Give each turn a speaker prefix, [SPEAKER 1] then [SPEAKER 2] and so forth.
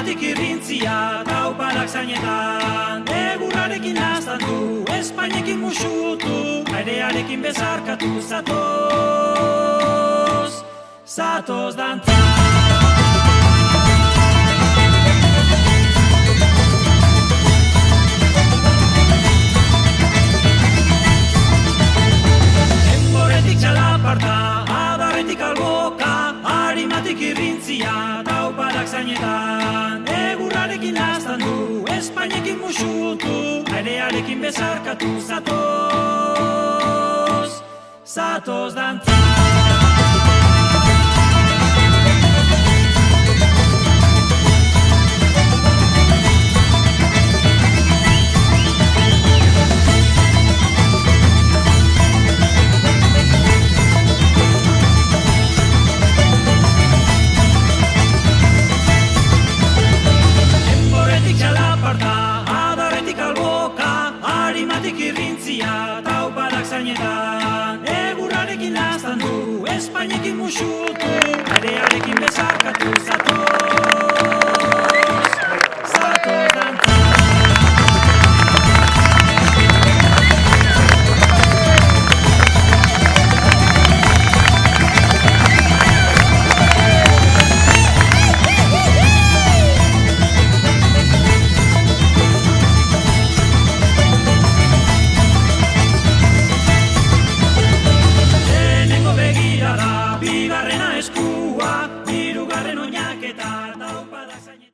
[SPEAKER 1] Arimatik irrintzia taupadak zainetan, egurrarekin naztan du, Espainekin musutu, airearekin bezarkatu zatoz, zatoz dantza. Txalaparta, adarretik alboka, arimatik irrintzia, taupadak zainetan, egurrarekin naztan du, Espainekin musutu, airearekin bezarkatu zatoz, zatoz dantza. Taupadak zainetan, egurrarekin naztan du, Espainekin musutu, airearekin bezarkatu zatoz.